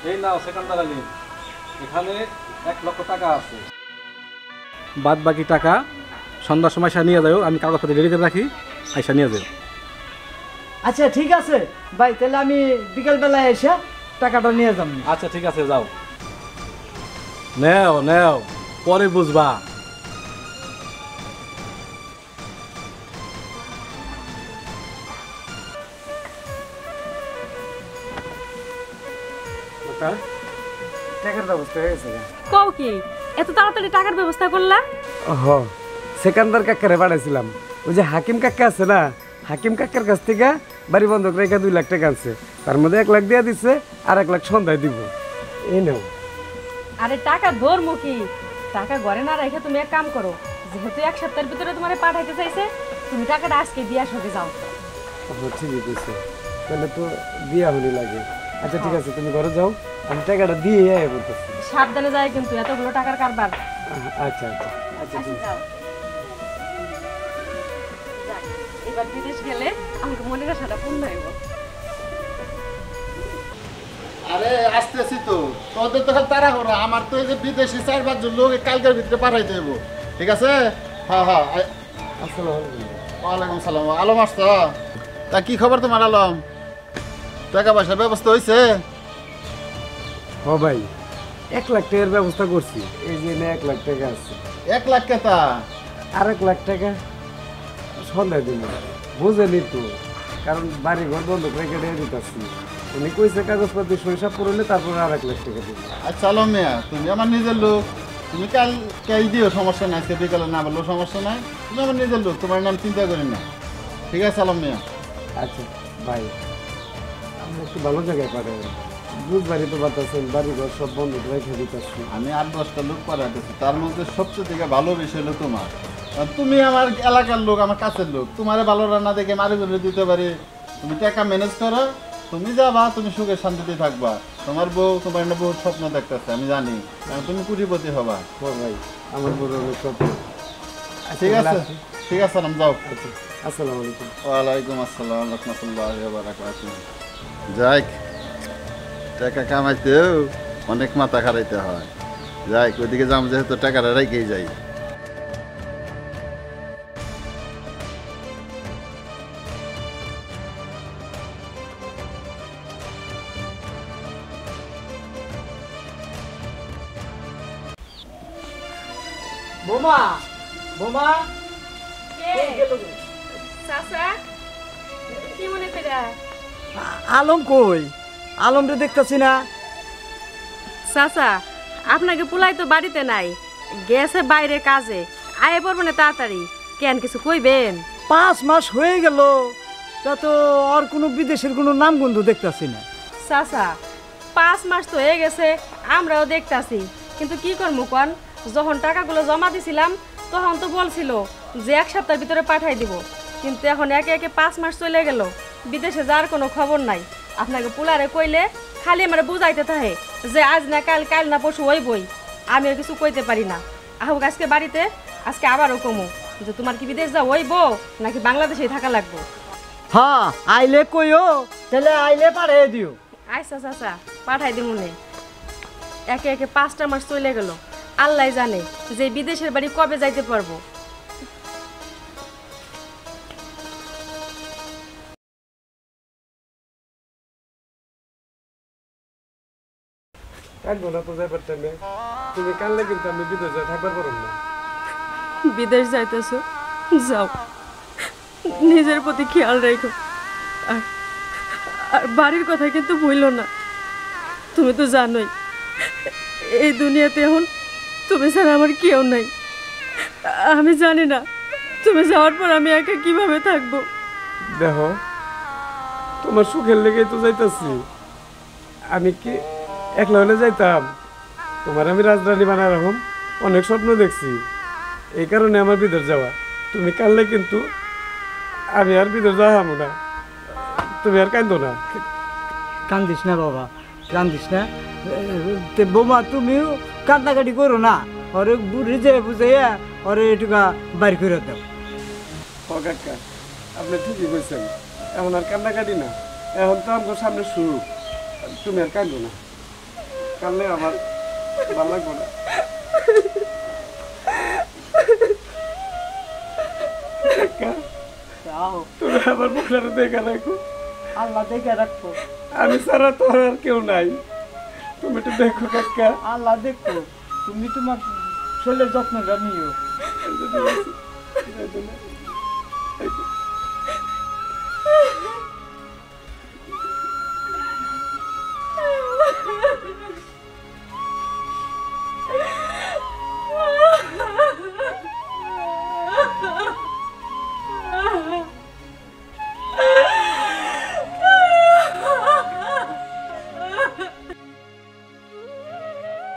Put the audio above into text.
এই নাও সেকেন্ডার আলী, এখানে 1 লক্ষ টাকা আছে। বাদ বাকি টাকা সন্ধ্যার সময় আইসা নিয়ে যাও, আমি কাগজপত্র রেডি করে রাখি, আইসা নিয়ে যাও। আচ্ছা ঠিক আছে ভাই, তাহলে আমি বিকেলবেলায় এসে টাকাটা নিয়ে যাব। আচ্ছা ঠিক আছে, যাও। নেও নেও, পরে বুঝবা। টাকার ব্যবস্থা হয়ে গেছে। কও কি এত তাড়াতাড়ি টাকার ব্যবস্থা করলা? হ, সেকান্দার কাকারে পাঠাইছিলাম। ওই যে হাকিম কাকা আছে না, হাকিম কাকার কাছ থেকে বাড়ি বন্ধক রেখে 2 লাখ টাকা আছে, তার মধ্যে 1 লাখ দিয়ে দিচ্ছে, আর 1 লাখ সন্ধ্যায় দিব। এই নাও। আরে টাকা ধরমু কি, টাকা ঘরে না রেখে তুমি এক কাম করো, যেহেতু 1 সপ্তাহের ভিতরে তোমারে পাঠাইতে চাইছে, তুমি টাকাটা আজকে দিয়া সঙ্গে যাও। ঠিকই কইছে, তাহলে তো দিয়া হলি লাগে। আচ্ছা ঠিক আছে, তুমি ঘরে যাও, আমি টাকাটা দিয়ে বলতেছি। সাবধানে যায় কিন্তু, এতগুলো টাকার কারবার। আচ্ছা আচ্ছা আচ্ছা ঠিক আছে। এবার বিদেশ গেলে আমাকে মনের আশাটা পূর্ণ হইব। আরে আসতেছি তো, তোদের তো খালি তারা করো। আমার তো এই যে বিদেশি 4-5 জন লোক কালকের ভিতরে পাঠাই দেবো, ঠিক আছে? হ্যাঁ হ্যাঁ। ওয়ালাইকুম সালাম। আলম আসতো? তা কি খবর তোমার আলম? টাকা পয়সার ব্যবস্থা হয়েছে? ও ভাই, 1 লাখ টাকার ব্যবস্থা করছি। এই যে 1 লাখ টাকা আছে। 1 লাখ কেতা? আর 1 লাখ টাকা সন্ধ্যায় দিন, বুঝেনি তো, কারণ বাড়ি ঘর বন্ধক রেখে দিয়ে দিতেছি। উনি কইছে কাগজপত্র সরিষা পড়লে তারপরে আর 1 লাখ টাকা দিব। আচ্ছা আলম মিয়া, তুমি আমার নিজের লোক, তুমি কাল দিও, সমস্যা নাই। সে বিকালে না বললেও সমস্যা নাই, তুমি আমার নিজের লোক, তোমার নাম চিন্তা করি না, ঠিক আছে আলম মিয়া? আচ্ছা ভাই, আমি একটু ভালো জায়গায় পাঠাবো। বুধবারই তো বাতাছেন, বাড়ি ঘর সব বন্ধক রেখে দিতেছি। আমি 8-10টা লোক পাঠাতেছি, তার মধ্যে সবচেয়ে থেকে ভালো বিষয় হলো তোমার। আর তুমি আমার এলাকার লোক, আমার কাছের লোক, তোমারে ভালো রান্না দেখে মারিগুলো দিতে পারি। তুমি টাকা ম্যানেজ করো, তুমি যাবা, তুমি সুখে শান্তিতে থাকবা। তোমার বউ তোমার না বহু স্বপ্ন দেখতেছে, আমি জানি, কারণ তুমি কোটিপতি হবা। ভাই আমার বড় অনেক স্বপ্ন। ঠিক আছে ঠিক আছে, নাম যাও। আচ্ছা, আসসালামু আলাইকুম। ওয়ালাইকুম আসসালাম রহমতুল্লাহি ওয়া বারাকাতুহু। যাই টাকা কামাইতেও অনেক মাথা খারাইতে হয়। যাই ওইদিকে যাম, যেহেতু টাকাটা রেখেই যাই। বোমা, বোমা, চাচা কি মনে করে? আলম কই? আলমরে দেখতেছি না। চাচা আপনাকে পোলাই তো বাড়িতে নাই, গেছে বাইরে কাজে, আয়ে পড়বে না তাড়াতাড়ি। কেন কিছু কইবেন? 5 মাস হয়ে গেল, তা তো আর কোনো বিদেশের কোনো নাম গন্ধ দেখতেছি না। চাচা 5 মাস তো হয়ে গেছে, আমরাও দেখতাছি, কিন্তু কি করবো কন? যখন টাকাগুলো জমা দিছিলাম তখন তো বলছিল যে 1 সপ্তাহের ভিতরে পাঠাই দিব, কিন্তু এখন একে একে 5 মাস চলে গেল, বিদেশে যাওয়ার কোনো খবর নাই। আপনাকে পোলারে কইলে খালি আমার বুঝাইতে থাকে যে আজ না কাল, কাল না পরশু ওই বই, আমিও কিছু কইতে পারি না। আহুক আজকে বাড়িতে, আজকে আবারও কমু যে তোমার কি বিদেশ যা ওইব নাকি বাংলাদেশেই থাকা লাগবো। হ্যাঁ, আইলে কইও, তাহলে আইলে পাঠিয়ে দিও। আচ্ছা চাচা, পাঠাই দিব নে। একে একে 5টা মাস চলে গেল, আল্লাহ জানে যে বিদেশের বাড়ি কবে যাইতে পারবো। কাঁদবো না তো যাই পারতাম না, তুমি কানলে কিন্তু আমি বিদেশে থাকবার পারব না। বিদেশ যাইতেছো, যাও, নিজের প্রতি খেয়াল রেখো, আর আর বাড়ির কথা কিন্তু ভুলো না। তুমি তো জানোই এই দুনিয়াতে এখন তুমি ছাড়া আমার কেউ নাই। আমি জানি না তুমি যাওয়ার পর আমি একা কিভাবে থাকবো। দেখো, তোমার সুখের লেগেই তো যাইতাছি। আমি কি একলা হলে যাইতাম? তোমার আমি রাজধানী বানা রাখুন, অনেক স্বপ্ন দেখছি, এই কারণে আমার বিদেশ যাওয়া। তুমি কানলে কিন্তু আমি আর বিদেশ যাওয়াবো না। তুমি আর কান্দো না। কান্দিস না বাবা, কান্দিস না। বোমা তুমিও কান্দাকাটি করো না, ওরে বুড়ি যে বুঝাইয়া ওরে এটুকা বাড়ি করে দাও। ও কাকা, আপনি ঠিকই বলছেন, এখন আর কান্দাকাটি না, এখন তো আমার সামনে শুরু। তুমি আর কান্দো না। কালে আমার ভালো লাগবে না। কাকা, যাও, তুমি আমার মুখটা দেখে রাখো, আল্লাহ দেখে রাখো, আমি ছাড়া তো আর কেউ নাই, তুমি একটু দেখো কাকা। আল্লাহ দেখো, তুমি তোমার শরীরের যত্নটা নিও। এই যে,